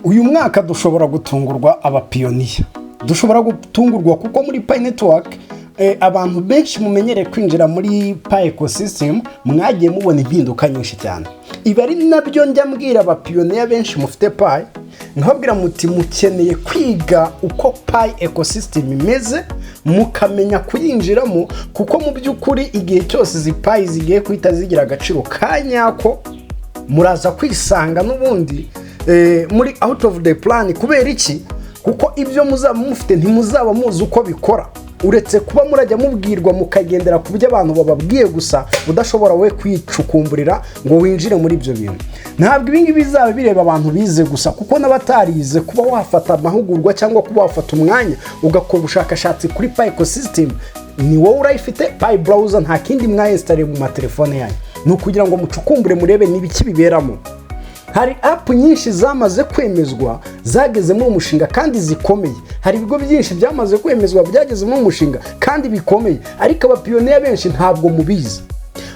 uyu mwaka dushobora gutungurwa abapiyoniya, dushobora gutungurwa kuko muri Pi Network abantu benshi mumenyereye kwinjira muri Pi ecosystem mwagiye mubona impinduka nyinshi cyane. Ibi ari nabyo njya mbwira abapiyoniya benshi mufite Pi, nkababwira muti mukeneye kwiga uko Pi ecosystem imeze, mukamenya kuyinjiramo, kuko mu by'ukuri igihe cyose izi Pi zigiye kwita zigira agaciro kanyako muraza kwisanga n'ubundi muri out of the plan. Kubera iki? Kuko ibyo muzaba mufite ntimuzaba muzi uko bikora, uretse kuba murajya mubwirwa mukagendera ku byo abantu bababwiye gusa, udashobora we kwicukumburira ngo winjire muri ibyo bintu. Ntabwo ibingi bizaba bireba abantu bize gusa, kuko n'abatarize kuba wafata amahugurwa cyangwa kuba wafata umwanya ugakora ubushakashatsi kuri Pi ecosystem, ni wowe urayifite. Pi browser nta kindi mwayinstale mu matelefone yanyu, ni ukugira ngo mucukumbure murebe n'ibiki biberamo. Hari app nyinshi zamaze kwemezwa zageze mu mushinga kandi zikomeye. Hari ibigo byinshi byamaze kwemezwa byageze mu mushinga kandi bikomeye, ariko abapiyoniya benshi ntabwo mubizi.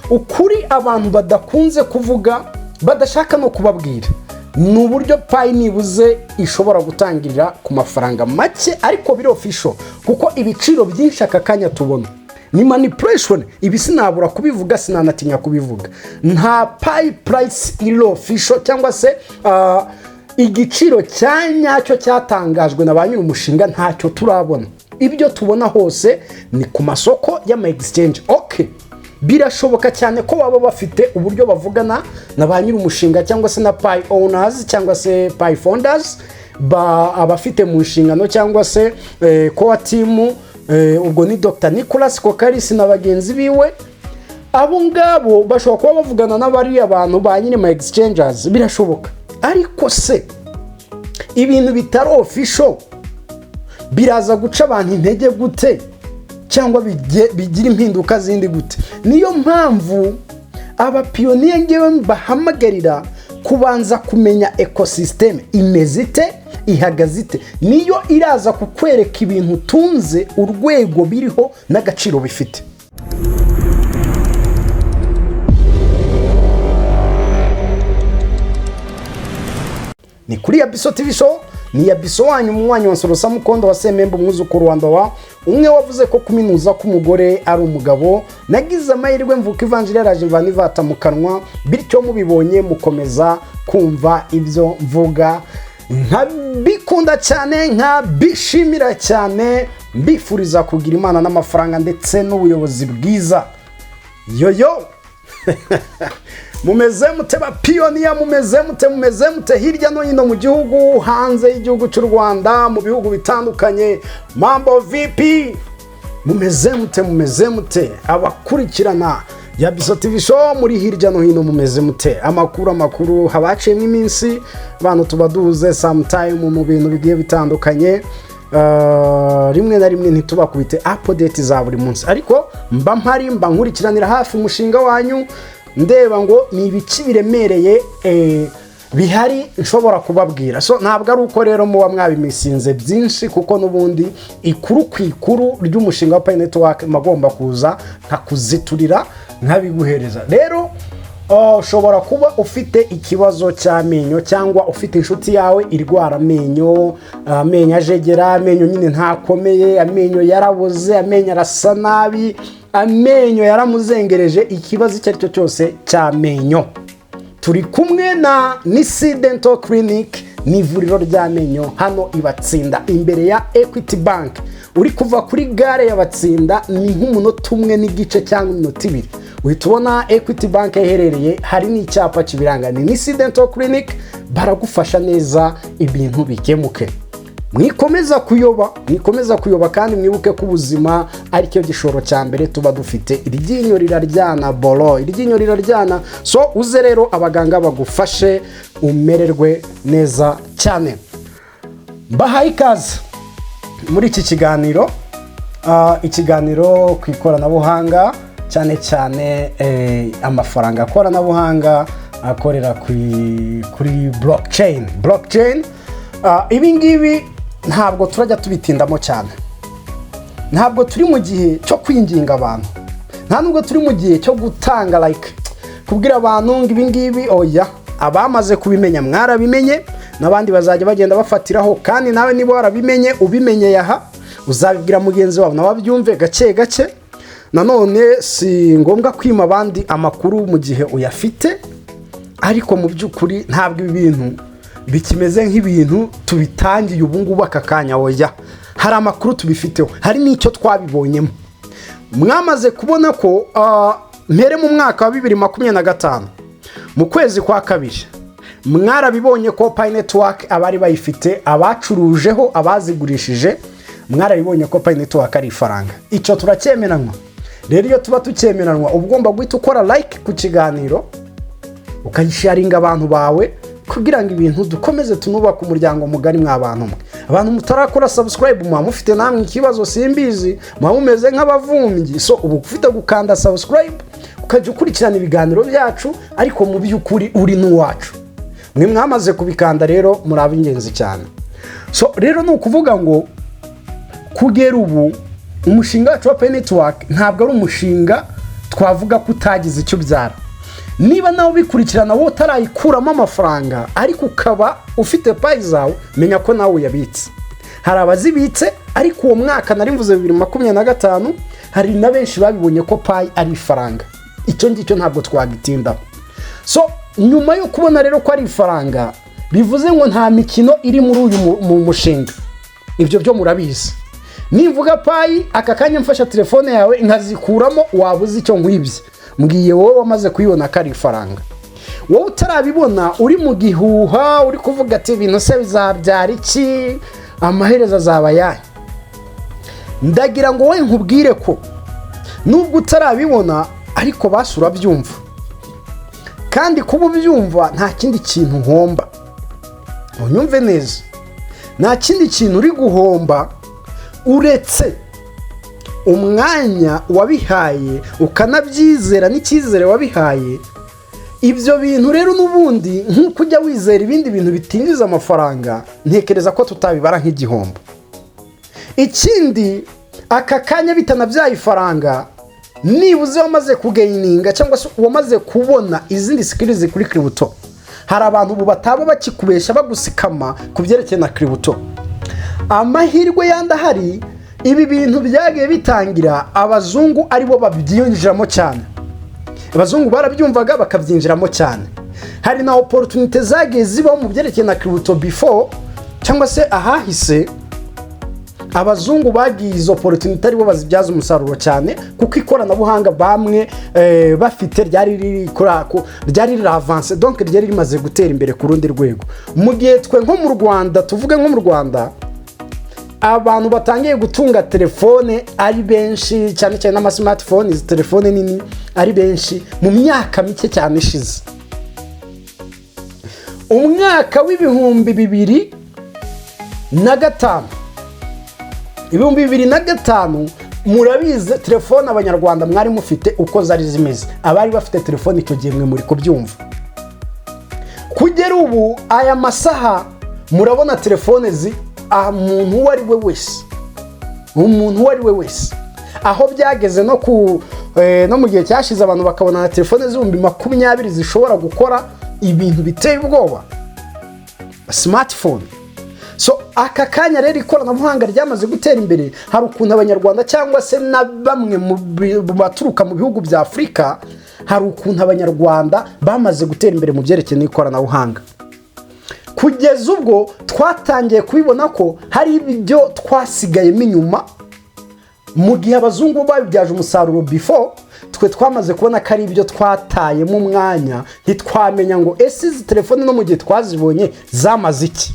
Ukuri abantu badakunze kuvuga, badashaka no kubabwira, ni uburyo Pi nibuze ishobora gutangirira ku mafaranga make, ariko biri official, kuko ibiciro byinshi aka kanya tubona ni manipulation. Ibi sinabura kubivuga, sinanatinya kubivuga. Nta Pi price iri official, cyangwa se igiciro cyanyacyo cyatangajwe na ba nyiri umushinga ntacyo turabona. Ibyo tubona hose ni ku masoko y'ama exchange. Okay, birashoboka cyane ko baba bafite uburyo bavugana na ba nyiri umushinga, cyangwa se na Pi owners, cyangwa se Pi founders, abafite mu nshingano, cyangwa se core team. Ubwo ni Dr. Nicholas Kokarisi na bagenzi biwe. Abo ngabo bashobora kuba bavugana n'abari abantu ba nyine ma exchanges, birashoboka. Ariko se ibintu bitari official biraza guca abantu intege gute, cyangwa bigira impinduka zindi gute? Niyo mpamvu abapiyoniya ngewe bahamagarira kubanza kumenya ecosystem imeze ite, ihagaze ite. Niyo iraza kukwereka ibintu utunze, urwego biriho n'agaciro bifite. Ni kuri YABISO TV show, ni YABISO wanyu umwanya wa Sorosa Mukondo wa Semembo mwuzukuru wa Ndowa, umwe wavuze ko kuminuza k'umugore ari umugabo. Nagize amahirwe mvuka Evangeline yaraje mvana ivata mu kanwa, bityo mubibonye mukomeza kumva ibyo mvuga. Nkabikunda cyane, nkabishimira cyane, mbifuriza kugira Imana n'amafaranga ndetse n'ubuyobozi bwiza. Yoyo mumeze mute bapiyoniya, mumeze mute hirya no hino mu gihugu, hanze y'igihugu cy'u Rwanda, mu bihugu bitandukanye. Mambo VP, mumeze mute abakurikirana YABISO TV show muri hirya no hino, mumeze mute? Amakuru habaciyemo iminsi, abantu tubaduze sometime mu bintu bigiye bitandukanye. Rimwe na rimwe ntitubakubite update za buri munsi, ariko mba mpari, mba nkurikiranira hafi umushinga wanyu, ndeba ngo ni ibiki biremereye bihari nshobora kubabwira. So ntabwo ari uko rero muba mwabimisinze byinshi, kuko n'ubundi ikuru ku ikuru ry'umushinga wa Pi Network magomba kuza nkakuziturira nkabiguhereza. Rero ushobora kuba ufite ikibazo cy'amenyo, cyangwa ufite inshuti yawe irwara amenyo, amenyo ajegera, amenyo nyine ntakomeye, amenyo yaraboze, amenyo arasa nabi, amenyo yaramuzengereje. Ikibazo icyo ari cyo cyose cy'amenyo, turi kumwe na Nisi Dental Clinic, ni ivuriro ry'amenyo hano Ibatsinda imbere ya Equity Bank. Uri kuva kuri gare y'Abatsinda ni nk'umunota umwe n'igice cyangwa iminota ibiri uhita ubona Equity Bank iherereye, hari n'icyapa kibiranga. Ni Nisi Dental Clinic, baragufasha neza ibintu bikemuke. Mwikomeza kuyoba kandi mwibuke ko ubuzima ari cyo gishoro cya mbere tuba dufite. Iryinyo riraryana bolo, iryinyo riraryana. So uze rero abaganga bagufashe umererwe neza cyane. Bahaye ikaze muri iki kiganiro, ikiganiro ku ikoranabuhanga, cyane amafaranga akoranabuhanga akorera kuri blockchain. Ibi ngibi ntabwo turajya tubitindamo cyane. Ntabwo turi mu gihe cyo kwinginga abantu, nta nubwo turi mu gihe cyo gutanga kubwira abantu ngo ibi ngibi. Oya, abamaze kubimenya mwarabimenye, n'abandi bazajya bagenda bafatiraho, kandi nawe niba warabimenye ubimenye yaha uzabibwira mugenzi wawe nawe abyumve gake gake. Nanone si ngombwa kwima abandi amakuru mu gihe uyafite, ariko mu by'ukuri ntabwo ibintu bikimeze nk'ibintu tubitangiye ubu ngubu aka kanya. Oya, hari amakuru tubifiteho, hari n'icyo twabibonyemo. Mwamaze kubona ko mpere mu mwaka wa 2025 mu kwezi kwa kabiri mwarabibonye ko Pi Network abari bayifite, abacurujeho, abazigurishije, mwarabibonye ko Pi Network ari ifaranga. Icyo turacyemeranwa. Rero iyo tuba tucyemeranwa ugomba guhita ukora like ku kiganiro ukayisharinga abantu bawe, kugira ngo ibintu dukomeze tunubaka umuryango mugari mw'abantu mwe. Abantu mutarakora subscribe mwa mufite namwe ikibazo simbizi, mwa mumeze nk'abavumbyi. So ubu ufite gukanda subscribe ukajya ukurikirana ibiganiro byacu, ariko mu by'ukuri uri n'uwacu. Mwe mwamaze kubikanda rero muri ab'ingenzi cyane. So rero ni ukuvuga ngo kugera ubu umushinga wacu wa Pi Network ntabwo ari umushinga twavuga ko utagize icyo byara. Niba nawe bikurikirana wowe utarayikuramo amafaranga, ariko ukaba ufite Pi zawe, menya ko nawe yabitse. Hari abazibitse, ariko uwo mwaka nari mvuze 2025 hari na benshi babibonye ko Pi ari ifaranga. Icyo ngicyo ntabwo twagitindaho. So nyuma yo kubona rero ko ari ifaranga, bivuze ngo nta mikino iri muri uyu mushinga. Ibyo byo murabizi. Nimvuga Pi aka kanya mfasha telefone yawe nkazikuramo, wabuze icyo ngwibye. Mbwiye wowe wamaze kuyibona ko ari ifaranga. Wowe utarabibona uri mu gihuha, uri kuvuga ati ibintu se bizabyara iki, amaherezo azaba yahe. Ndagira ngo wowe nkubwire ko nubwo utarabibona, ariko basura byumva, kandi kuba ubyumva nta kindi kintu uhomba. Unyumve neza, nta kindi kintu uri guhomba uretse umwanya wabihaye, ukanabyizera n'icyizere wabihaye. Ibyo bintu rero n'ubundi nk'uko ujya wizera ibindi bintu bitinjiza amafaranga, ntekereza ko tutabibara nk'igihombo. Ikindi, aka kanya bitanabyaye ifaranga, nibuze wamaze kugaininga cyangwa se wamaze kubona izindi skills kuri crypto, hari abantu ubu bataba bakikubesha bagusikama ku byerekeye na crypto. Amahirwe yandahari, ibi bintu byagiye bitangira abazungu aribo babyinjiramo cyane. Abazungu barabyumvaga bakabyinjiramo cyane. Hari na opportunity zagiye zibaho mu byerekeye na crypto before, cyangwa se ahahise abazungu bagiye izo opportunity aribo bazibyaza umusaruro cyane, kuko ikoranabuhanga bamwe bafite ryari riri avance, donc ryari rimaze gutera imbere ku rundi rwego. Mu gihe twe nko mu Rwanda, tuvuge nko mu Rwanda, abantu batangiye gutunga telefone ari benshi, cyane cyane n'ama smartphones, telefone nini ari benshi mu myaka mike cyane ishize. Umwaka w'ibihumbi 2005 murabize telefone abanyarwanda mwari mufite uko zari zimeze. Abari bafite telefone icyo gihe mwe muri kubyumva. Kugera ubu aya masaha murabona telefone umuntu uwo ari we wese, aho byageze no mu gihe cyashize abantu bakabona na telefone z'ibihumbi 20 zishobora gukora ibintu biteye ubwoba, smartphone. So aka kanya rero ikoranabuhanga ryamaze gutera imbere. Hari ukuntu abanyarwanda cyangwa se na bamwe mu baturuka mu bihugu bya Afrika, hari ukuntu abanyarwanda bamaze gutera imbere mu byerekeye n'ikoranabuhanga, kugeza ubwo twatangiye kubibona ko hari ibyo twasigayemo inyuma. Mu gihe abazungu babibyaje umusaruro before, twe twamaze kubona ko ari ibyo twatayemo umwanya, ntitwamenya ngo ese izi telefone no mu gihe twazibonye zamaze iki.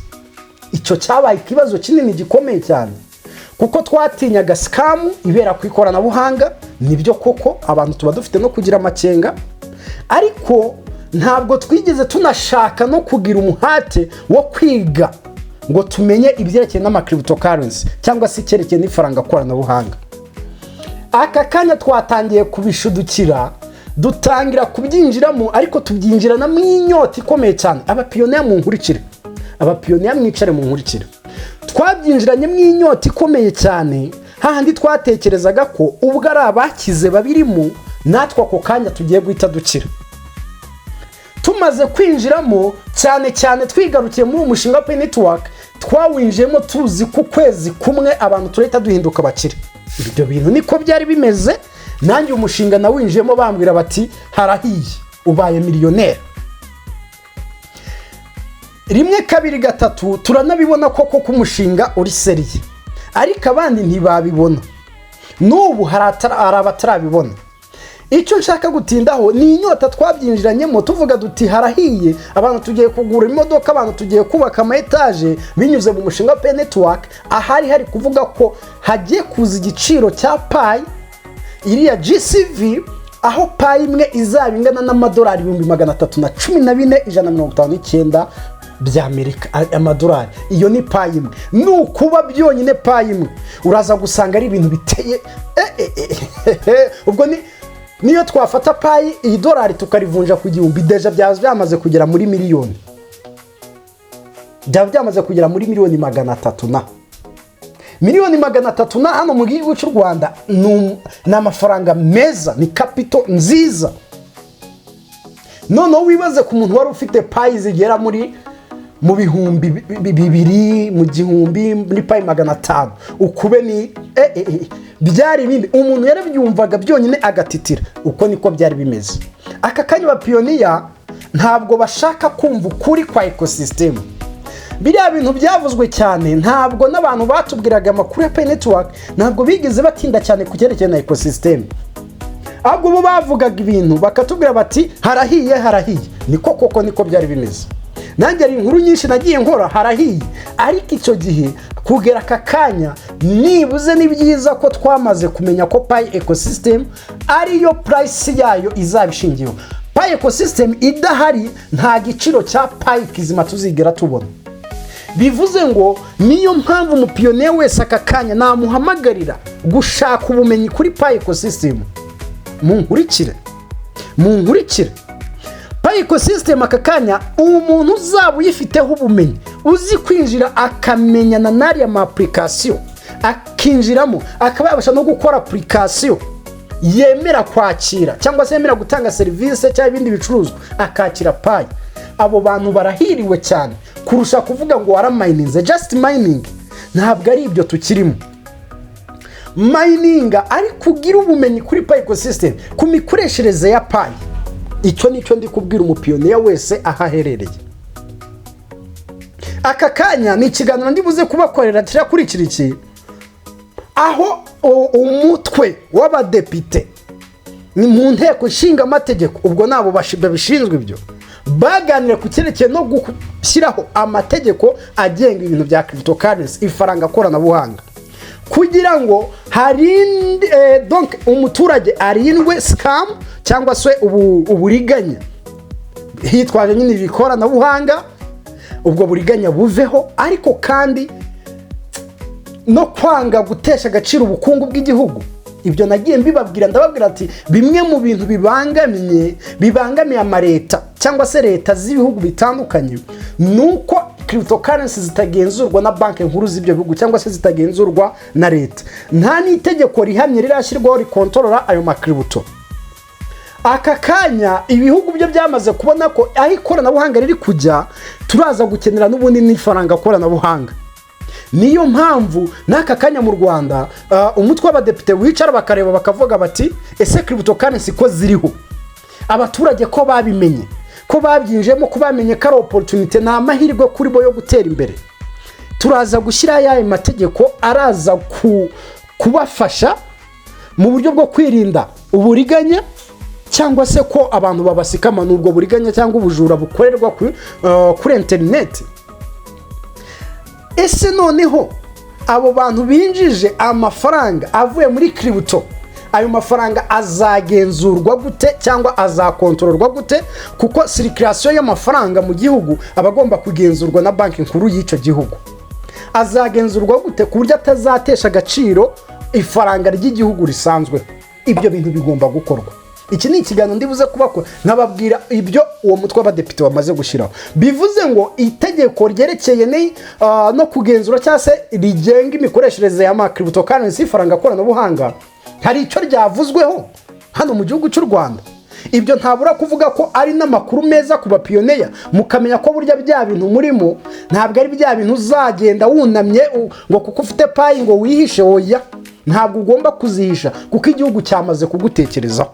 Icyo cyabaye ikibazo kinini gikomeye cyane, kuko twatinyaga scam ibera ku ikoranabuhanga. Nibyo koko abantu tuba dufite no kugira amakenga, ariko ntabwo twigeze tunashaka no kugira umuhate wo kwiga ngo tumenye ibyerekeye n'ama cryptocurrency cyangwa se icyerekeye n'ifaranga koranabuhanga. Aka kanya twatangiye kubishudukira, dutangira kubyinjiramo, ariko tubyinjirana mu inyota ikomeye cyane. Abapiyoniya mu nkurikire, abapiyoniya mwicare mu nkurikire. Twabyinjiranye mu inyota ikomeye cyane, hahandi twatekerezaga ko ubwo ari abakize babirimo, natwe ako kanya tugiye guhita dukira. tumaze kwinjiramo cyane cyane twigarukiye muri umushinga wa network, twawinjiyemo tuzi ku kwezi kumwe abantu turahita duhinduka bakire. Ibyo bintu niko byari bimeze. Nanjye umushinga nawinjiyemo bambwira bati harahiye ubaye miliyoneri. Rimwe kabiri gatatu turanabibona koko ko umushinga uri seriye, ariko abandi ntibabibona. N'ubu hari abatarabibona. Icyo nshaka gutindaho ni inyota twabyinjiranyemo tuvuga duti harahiye, abantu tugiye kugura imodoka, abantu tugiye kubaka ama etage binyuze mu mushinga wa network. Hari kuvuga ko hagiye kuza igiciro cya payi iriya GCV, aho payi imwe izaba ingana n'amadolari 314,159 by'Amerika, amadolari. Iyo ni payi imwe. Nukuba byonyine payi imwe uraza gusanga ari ibintu biteye ubwo niyo twafata payi iyi dolari tukarivunja ku gihumbi, deja byamaze kugera muri miliyoni. Byamaze kugera muri miliyoni 300 na miliyoni 300 na hano mu gihugu cy'u Rwanda ni amafaranga meza, ni capital nziza. None wibaze ku muntu wari ufite payi zigera mu bihumbi 200, mu gihumbi, muri payi 500, ukube ni byari bindi. Umuntu yarabyumvaga byonyine agatitira. Uko niko byari bimeze. Aka kanya Bapiyoniya ntabwo bashaka kumva ukuri kwa ecosystem. Biriya bintu byavuzwe cyane, ntabwo n'abantu batubwiraga amakuru ya network ntabwo bigeze batinda cyane ku cyerekeye na ecosystem. Ahubwo bo bavugaga ibintu bakatubwira bati harahiye. Niko koko niko byari bimeze. Nanjye ari inkuru nyinshi nagiye nkora harahiye, ariko icyo gihe kugera aka kanya nibuze ni byiza ko twamaze kumenya ko payi ecosystem ariyo price yayo izabishingiyeho. Payi ecosystem idahari nta giciro cya payi kizima tuzigera tubona. Bivuze ngo niyo mpamvu umupiyoniya wese aka kanya namuhamagarira gushaka ubumenyi kuri payi ecosystem. Munkurikire. Payi ecosystem aka kanya umuntu uzaba uyifiteho ubumenyi, uzi kwinjira akamenyana n'ariya ma application, akinjiramo akaba yabasha no gukora application yemera kwakira cyangwa se yemera gutanga service cyangwa ibindi bicuruzwa, akakira payi. Abo bantu barahiriwe cyane kurusha kuvuga ngo waramininze. Just mining ntabwo ari ibyo tukirimo. Mining ari kugira ubumenyi kuri payi ecosystem, ku mikoreshereze ya payi. Icyo nicyo ndi kubwira umupiyoniya wese ahaherereye. Aka kanya ni ikiganiro ndibuze kubakorera kirakurikira iki, aho umutwe w'abadepite ni mu nteko nshinga amategeko, ubwo nabo babishinzwe ibyo, baganira ku cyerekeye no gushyiraho amategeko agenga ibintu bya cryptocurrency, ifaranga koranabuhanga, kugira ngo donc umuturage arindwe scam cyangwa se uburiganya hitwaje nyine ikoranabuhanga, ubwo buriganya buveho, ariko kandi no kwanga gutesha agaciro ubukungu bw'igihugu. Ibyo nagiye mbibabwira, ndababwira ati bimwe mu bintu bibangamiye amareta cyangwa se leta z'ibihugu bitandukanye nuko cryptocurrency zitagenzurwa na banki nkuru z'ibyo bihugu cyangwa se zitagenzurwa na leta. Nta n'itegeko rihamye rirashyirwaho rikontorora ayo makributo. Aka kanya ibihugu byo byamaze kubona ko aho ikoranabuhanga riri kujya turaza gukenera n'ubundi n'ifaranga koranabuhanga. Niyo mpamvu n'aka kanya mu Rwanda umutwe w'abadepite wicara bakareba bakavuga bati ese cryptocurrency ko ziriho, abaturage ko babimenye, ko babyinjemo, ko bamenye ko ari opportunity, nta mahirwe kuri bo yo gutera imbere. Turaza gushyira yaye mategeko araza kubafasha mu buryo bwo kwirinda uburiganya cyangwa se ko abantu babasikama n'ubwo buriganya cyangwa ubujura bukorerwa kuri internet. Ese noneho abo bantu binjije amafaranga avuye muri crypto, ayo mafaranga azagenzurwa gute cyangwa azakontororwa gute? Kuko circulation y'amafaranga mu gihugu abagomba kugenzurwa na banki nkuru y'icyo gihugu. Azagenzurwa gute ku buryo atazatesha agaciro ifaranga ry'igihugu risanzwe? Ibyo bintu bigomba gukorwa. Iki ni ikiganiro ndibuze kubakora nkababwira ibyo uwo mutwe w'abadepite bamaze gushyiraho. Bivuze ngo itegeko ryerekeye no kugenzura cyangwa se rigenga imikoreshereze ya cryptocurrency, ifaranga koranabuhanga, hari icyo ryavuzweho hano mu gihugu cy'u Rwanda. ibyo ntabura kuvuga ko ari n'amakuru meza ku bapiyoniya, mukamenya ko burya bya bintu murimo ntabwo ari bya bintu uzagenda wunamye ngo kuko ufite payi ngo wihishe. Oya, ntabwo ugomba kuzihisha kuko igihugu cyamaze kugutekerezaho.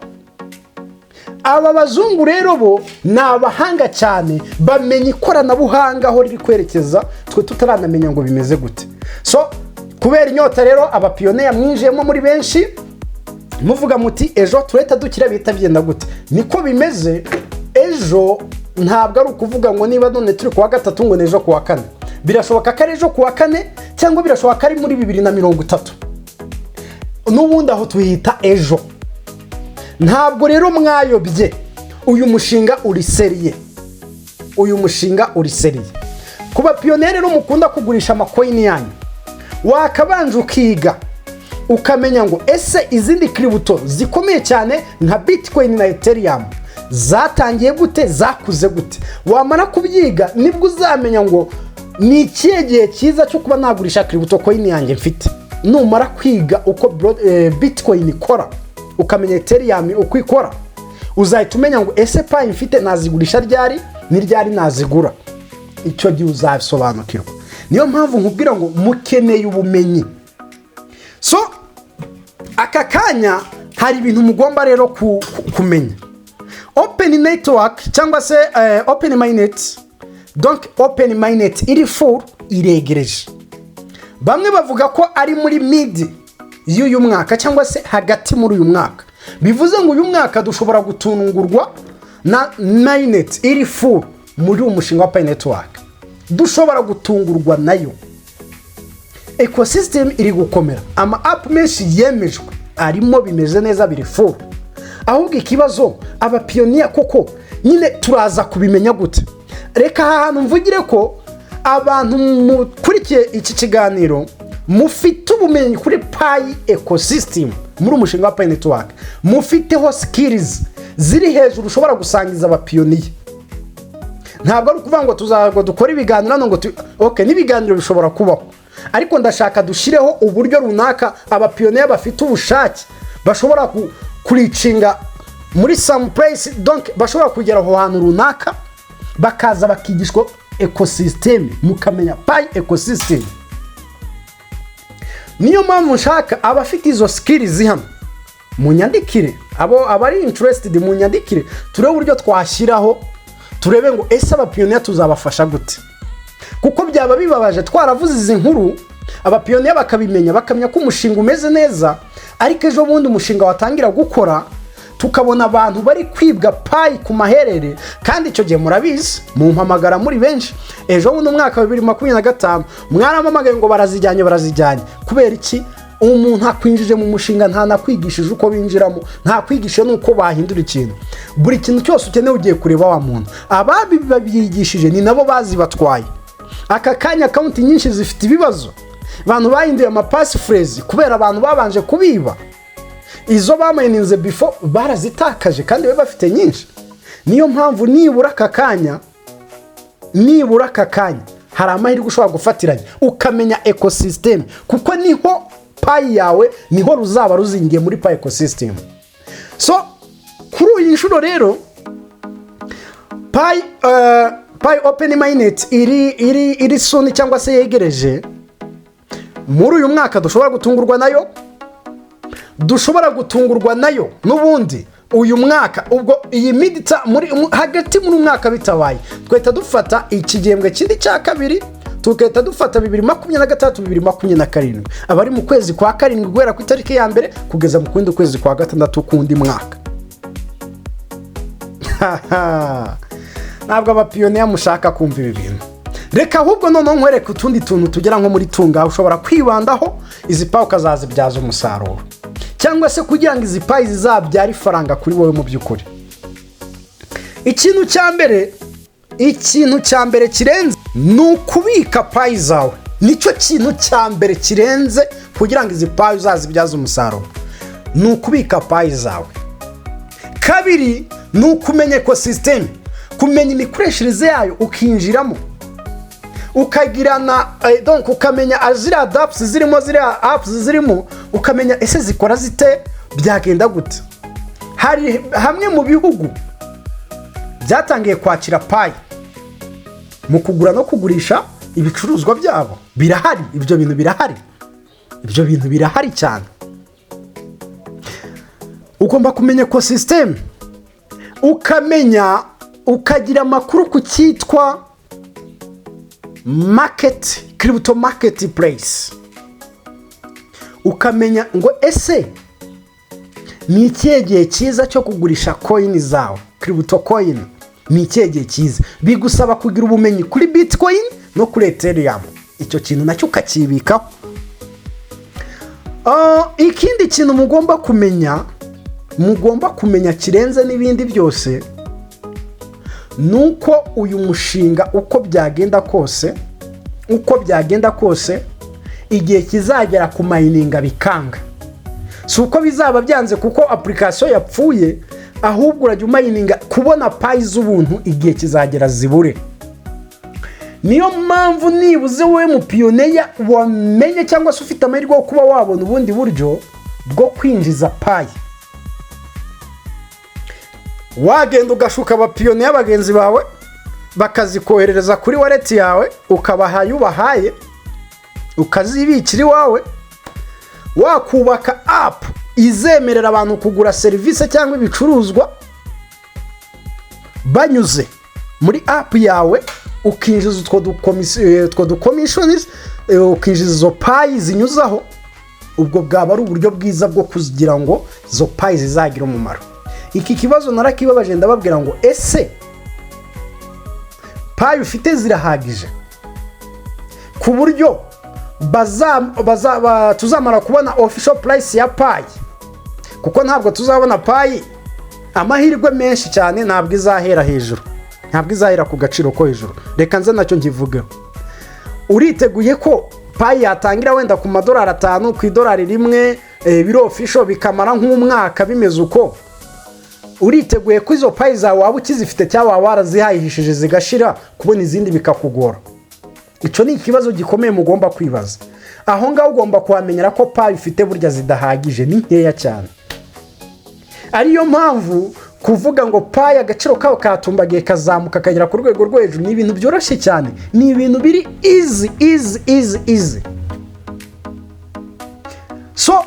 Aba bazungu rero bo ni abahanga cyane, bamenya ikoranabuhanga aho riri kwerekeza, twe tutaranamenya ngo bimeze gute. So kubera inyota rero abapiyoniya mwinjiyemo muri benshi, muvuga muti ejo tureta dukira bihita bigenda gute. Niko bimeze. Ejo ntabwo ari ukuvuga ngo niba none turi kuwa gatatu ngo nejo kuwa kane. Birashoboka ko ari ejo kuwa kane, cyangwa birashoboka ko ari muri 2030. N'ubundi aho tuhita ejo. Ntabwo rero mwayobye, uyu mushinga uri seriye. Uyu mushinga uri seriye. Ku bapiyoniya rero mukunda kugurisha amakoini yanyu, wakabanje ukiga ukamenya ngo ese izindi crypto zikomeye cyane nka Bitcoin na Ethereum zatangiye gute, zakuze gute. Wamara kubyiga nibwo uzamenya ngo ni ikihe gihe cyiza cyo kuba nagurisha crypto coin yanjye mfite. Numara kwiga uko Bitcoin ikora, ukamenya Ethereum uko ikora, uzahita umenya ngo ese payi mfite nazigurisha ryari, ni ryari nazigura. Icyo gihe uzabisobanukirwa. Niyo mpamvu nkubwira ngo mukeneye ubumenyi. So aka kanya hari ibintu mugomba rero kumenya. Open network cyangwa se Op.Mainnet, donc Op.Mainnet iri full iregereje. Bamwe bavuga ko ari muri mid y'uyu mwaka cyangwa se hagati muri uyu mwaka. Bivuze ngo uyu mwaka dushobora gutungurwa na mainnet iri full muri umushinga wa network. Dushobora gutungurwa nayo. Ecosystem iri gukomera, ama app menshi yemejwe arimo bimeze neza, biri full. Ahubwo ikibazo abapiyoniya koko nyine turaza kubimenya gute. Reka ahantu mvugire ko abantu mukurikiye iki kiganiro mufite ubumenyi kuri payi ecosystem muri umushinga wa network, mufiteho skills ziri hejuru ushobora gusangiza abapiyoniya. Ntabwo ari ukuvuga ngo tuzago dukora ibiganiro ngo okay, n'ibiganiro bishobora kubaho, ariko ndashaka dushireho uburyo runaka abapiyoniya bafite ubushake bashobora kuricinga muri some place, donc bashobora kugera aho hantu runaka bakaza bakigishwa ecosystem, mukamenya payi ecosystem. Niyo mpamvu nshaka abafite izo skills hano munyandikire, abari interested munyandikire, turebe uburyo twashyiraho, turebe ngo ese abapiyoniya tuzabafasha gute. Kuko byaba bibabaje twaravuze izi nkuru abapiyoniya bakabimenya, bakamenya ko umushinga umeze neza, ariko ejo bundi umushinga watangira gukora tukabona abantu bari kwibwa payi ku maherere. Kandi icyo gihe murabizi, mumpamagara muri benshi, ejo bundi umwaka wa 2025 mwaramamagaye ngo barazijyanye. Kubera iki? Umuntu akwinjije mu mushinga nta nakwigishije uko binjiramo, nta kwigisha nuko bahindura ikintu. Buri kintu cyose ukeneye ugiye kureba wa muntu. Ababi babigishije ni nabo bazi batwaye. Aka kanya account nyinshi zifite ibibazo. Abantu bahinduye ama passphrase kubera abantu babanje kubiba. Izo bamayininze before barazitakaje kandi baba bafite nyinshi. Niyo mpamvu nibura aka kanya hari amahirwe ushobora gufatiranya ukamenya ecosystem, kuko niho payi yawe niho ruzaba ruzingiye muri payi ecosystem. So kuri uyu nshuro rero payi Op.Mainnet iri soon cyangwa se yegereje. Muri uyu mwaka dushobora gutungurwa nayo n'ubundi uyu mwaka. Ubwo iyi midita hagati muri mwaka bitabaye twahita dufata iki gihembwe kindi cya kabiri, tukahita dufata 2023 2027. Abari mu kwezi kwa karindwi guhera ku itariki ya mbere kugeza mu kundi kwezi kwa gatandatu kundi mwaka. Ntabwo abapiyoniya mushaka kumva ibi bintu. Reka ahubwo noneho nkwereke utundi tuntu tugera nko muri tunga ushobora kwibandaho izi payi ukazazibyaza umusaruro, cyangwa se kugira ngo izi payi zizabyara ifaranga kuri wowe mu by'ukuri. Ikintu cya mbere kirenze ni ukubika payi zawe. Nicyo kintu cya mbere kirenze kugira ngo izi payi uzazibyaze umusaruro, ni ukubika payi zawe. Kabiri ni ukumenya ecosystem, kumenya imikoreshereze yayo, ukinjiramo ukagirana donc ukamenya azira apps zirimo, ukamenya ese zikora zite, byagenda gute. hari hamwe mu bihugu byatangiye kwakira payi mu kugura no kugurisha ibicuruzwa byabo. Birahari, ibyo bintu birahari cyane. Ugomba kumenya ecosystem, ukamenya, ukagira amakuru ku cyitwa market, crypto marketplace. Ukamenya ngo ese ni ikihe gihe cyiza cyo kugurisha coin zawe, crypto coin. Ni ikihe gihe cyiza? Bigusaba kugira ubumenyi kuri Bitcoin no kuri Ethereum. Icyo kintu nacyo ukakibikaho. Ikindi kintu mugomba kumenya kirenze n'ibindi byose, nuko uyu mushinga uko byagenda kose igihe kizagera ku mininga bikanga. Si uko bizaba byanze kuko application yapfuye, ahubwo urajya umayininga kubona payi z'ubuntu igihe kizagera zibure. Niyo mpamvu nibuze wowe Mupiyoniya wamenye cyangwa se ufite amahirwe yo kuba wabona ubundi buryo bwo kwinjiza payi, wagenda ugashuka abapiyoniya bagenzi bawe bakazikoherereza kuri wallet yawe, ukabaha ayo ubahaye ukazibikira iwawe, wakubaka app izemerera abantu kugura serivisi cyangwa ibicuruzwa banyuze muri app yawe, ukinjiza utwo ducommissions, ukinjiza izo payi zinyuzaho. Ubwo bwaba ari uburyo bwiza bwo kugira ngo izo payi zizagira umumaro. Iki kibazo narakibabaje ndababwira ngo ese payi ufite zirahagije ku buryo tuzamara kubona official price ya payi? Kuko ntabwo tuzabona payi, amahirwe menshi cyane ntabwo izahera hejuru, ntabwo izahera ku gaciro ko hejuru. Reka nze nacyo nkivuge. Uriteguye ko payi yatangira wenda ku madolari 5, ku idolari rimwe, biro official bikamara nk'umwaka bimeze uko? Uriteguye ko izo payi zawe waba ukizifite cyangwa warazihayihishije zigashira, kubona izindi bikakugora? Icyo ni ikibazo gikomeye mugomba kwibaza. Aho ngaho ugomba kuhamenyera ko payi ufite burya zidahagije, ni nkeya cyane. Ariyo mpamvu kuvuga ngo payi agaciro kawe katumbagiye kazamuka kagera ku rwego rwo hejuru ni ibintu byoroshye cyane, ni ibintu biri easy. So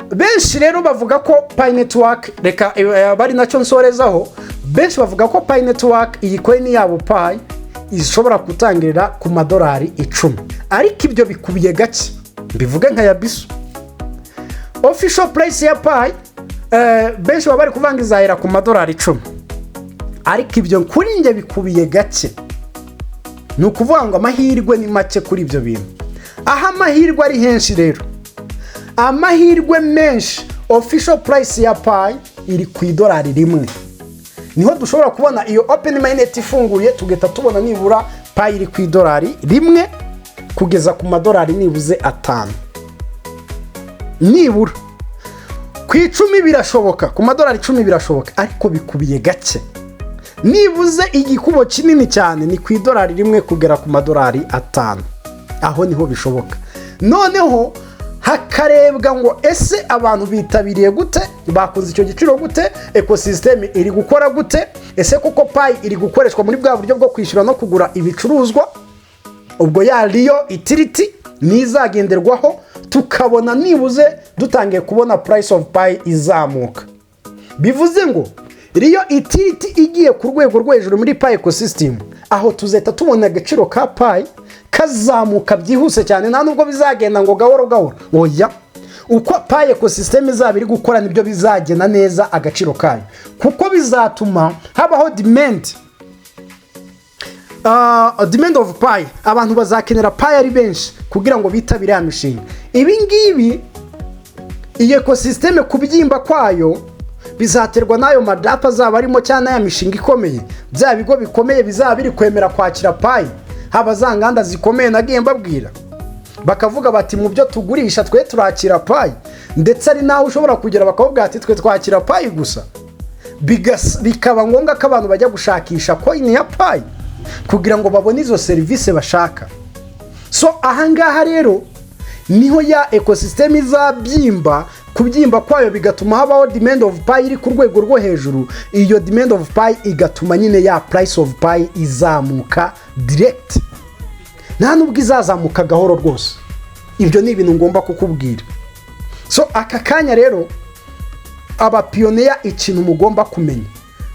benshi rero bavuga ko Pi Network, reka bari nacyo nsorezaho, benshi bavuga ko Pi Network iyi coin yabo Pi ishobora gutangirira ku madolari 10. Ariko ibyo bikubiye gake, bivuge nka YABISO. Official price ya Pi benshi bari kuvanga izahera ku madolari 10. Ariko ibyo kuri nge bikubiye gake. Ni ukuvuga ngo amahirwe ni make kuri ibyo bintu. Aha amahirwe ari henshi rero. Amahirwe menshi official price ya Pi iri ku idolari 1. Niho dushobora kubona iyo Op.Mainnet ifunguye tugeta tubona nibura Pi iri ku idolari 1 kugeza ku madolari nibuze 5. Nibura ku 10 birashoboka, ku madolari 10 birashoboka, ariko bikubiye gake. Nibuze igikubo kinini cyane ni ku idolari 1 kugera ku madolari 5. Aho niho bishoboka. Noneho hakarebwa ngo ese abantu bitabiriye gute, bakoze icyo giciro gute, ecosystem iri gukora gute, ese koko Pi iri gukoreshwa muri bwa buryo bwo kwishyura no kugura ibicuruzwa, ubwo ya Rio utility nizagenderwaho, tukabona nibuze dutangiye kubona price of Pi izamuka. Bivuze ngo Rio utility igiye ku rwego rwo hejuru muri Pi ecosystem, aho tuzeta tubona agaciro ka Pi kazamuka byihuse cyane, nta nubwo bizagenda ngo gahoro. Oya, uko Pi ecosystem izaba iri gukora nibyo bizagena neza agaciro kayo, kuko bizatuma habaho demand of Pi. Abantu bazakenera Pi ari benshi kugira ngo bitabire ya mishinga. Ibi ngibi iyi ecosystem kubyimba kwayo bizaterwa nayo madapa azaba arimo cyane ya mishinga ikomeye, bya bigo bikomeye bizaba biri kwemera kwakira Pi. Haba za nganda zikomeye nagiye mbabwira, bakavuga bati mu byo tugurisha twe turakira Pi, ndetse ari naho ushobora kugera bakavuga ati twe twakira Pi gusa. Bikaba ngombwa ko abantu bajya gushakisha coin ya Pi kugira ngo babone izo service bashaka. So ahangaha rero niho ya ecosystem izabyimba kubyimba kwayo bigatuma habaho demand of pi iri ku rwego rwo hejuru. Iyo demand of pi igatuma nyine ya price of pi izamuka direct, nta nubwo izazamuka gahoro rwose. Ibyo ni ibintu ngomba kukubwira. So aka kanya rero abapiyoniya ikintu mugomba kumenya,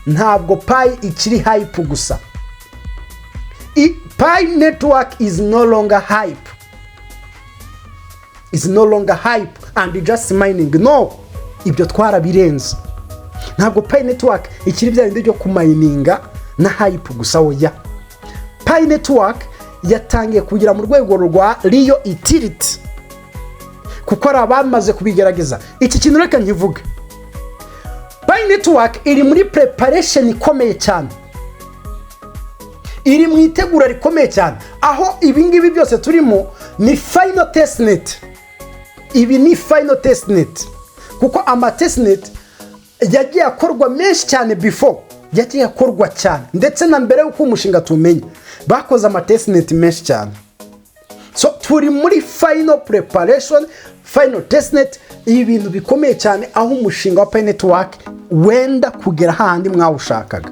ntabwo pi ikiri hype gusa. Pi network is no longer hype. Is no longer hype and just mining. No, ibyo twarabirenze. Ntabwo pi network ikiri bya bindi byo kumininga na hype gusa. Oya, pi network yatangiye kugira mu rwego rwa real utility, kuko abamaze kubigerageza. Iki kintu reka nkivuga, pi network iri muri preparation ikomeye cyane, iri mu itegura rikomeye cyane, aho ibingibi byose turimo ni final testnet. Ibi ni final testnet, kuko ama testnet yagiye akorwa menshi cyane before, yagiye akorwa cyane ndetse na mbere yuko umushinga tumenye bakoze ama testnet menshi cyane. So turi muri final preparation, final testnet, ibintu bikomeye cyane, aho umushinga wa pi network wenda kugera handi mwawushakaga.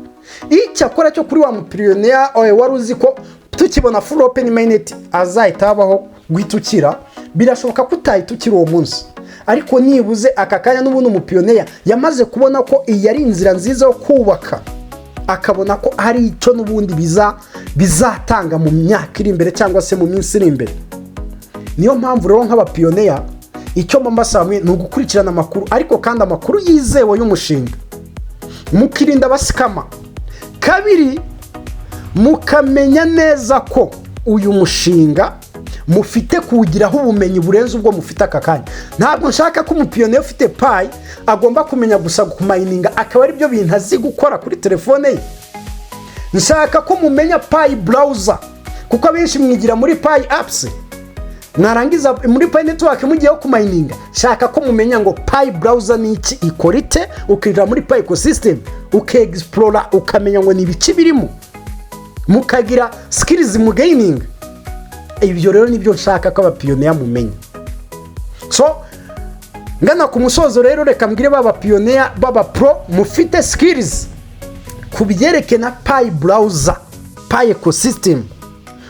Icyakora cyo kuri wa mupiyoniya wari uzi ko tukibona full Op.Mainnet azahita habaho guhitukira, birashoboka ko utahitukira uwo munsi, ariko nibuze aka kanya n'ubundi umupiyoniya yamaze kubona ko iyi ari inzira nziza yo kubaka, akabona ko hari icyo n'ubundi bizatanga mu myaka iri imbere cyangwa se mu minsi iri imbere. Niyo mpamvu rero nk'abapiyoniya icyo mbasaba ni ugukurikirana amakuru, ariko kandi amakuru yizewe y'umushinga, mukirinda abasikama. Kabiri, mukamenya neza ko uyu mushinga mufite kuwugiraho ubumenyi burenze ubwo mufite aka kanya. Ntabwo nshaka ko umupiyoniya ufite pi agomba kumenya gusa kumininga akaba ari byo bintu azi gukora kuri telefone ye. Nshaka ko mumenya pi browser, kuko abenshi mwigira muri pi apps, mwarangiza muri pi network mugiyeho kumininga. Shaka ko mumenya ngo pi browser ni iki, ikorite, ukira muri pi ecosystem, ukeexplore, ukamenya ngo ni ibiki birimo, mukagira skills mu gaining. Ibyo rero nibyo nshaka ko abapiyoniya mumenya. So ngana ku musozo rero, reka mbwire b'abapiyoniya baba pro mufite skills kubyerekeye na pi browser, pi ecosystem,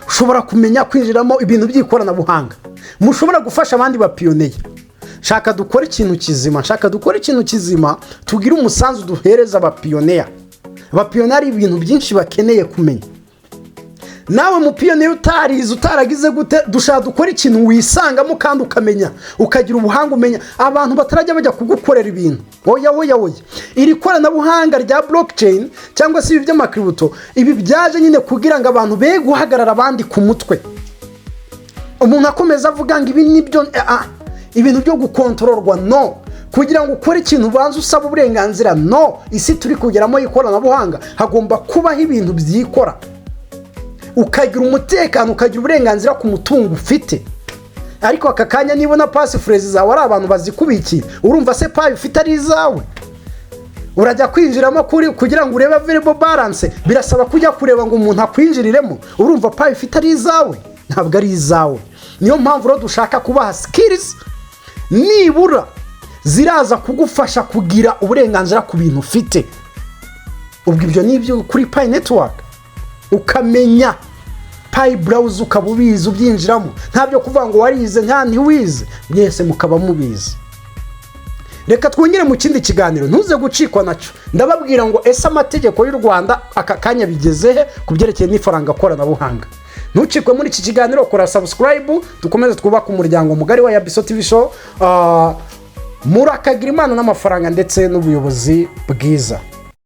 ushobora kumenya kwinjiramo ibintu by'ikoranabuhanga, mushobora gufasha abandi bapiyoniya. Shaka dukora ikintu kizima, tugire umusanzu duhereza abapiyoniya. Abapiyoniya ari ibintu byinshi bakeneye kumenya. Nawe mupiyoniya utaragize gute, dushaka dukora ikintu wisangamo kandi ukamenya, ukagira ubuhanga, umenya abantu batarajya bajya kugukorera ibintu. Oya, iri koranabuhanga rya blockchain cyangwa se ibi by'amakributo, ibi byaje nyine kugira ngo abantu be guhagarara abandi ku mutwe. Umuntu akomeza avuga ngo ibi nibyo ibintu byo gukontororwa. No, kugira ngo ukore ikintu ubanza usaba uburenganzira. No, isi turi kugeramo ikoranabuhanga hagomba kubaho ibintu byikora, ukagira umutekano, ukagira uburenganzira ku mutungo ufite. Ariko aka kanya nibona passphrase zawe ari abantu bazikubikira, urumva se pi ufite ari izawe? Urajya kwinjiramo kugira ngo urebe available balance, birasaba kujya kureba ngo umuntu akwinjiriremo. Urumva pi ufite ari izawe? Ntabwo ari izawe. Niyo mpamvu rero dushaka kubaha skills nibura ziraza kugufasha kugira uburenganzira ku bintu ufite. Ubwo ibyo nibyo kuri pi network, ukamenya pi browser, ukabubizi ubyinjiramo. Ntabyo kuvuga ngo warize ntiwize, mwese mukaba mubizi. Reka twongere mu kindi kiganiro, ntuze gucikwa naco. Ndababwira ngo ese amategeko y'u Rwanda aka kanya bigezehe kubyerekeye n'ifaranga koranabuhanga. Ntucikwe muri iki kiganiro, kora subscribe, dukomeze twubaka umuryango mugari wa YABISO TV show, murakagira Imana n'amafaranga ndetse n'ubuyobozi bwiza.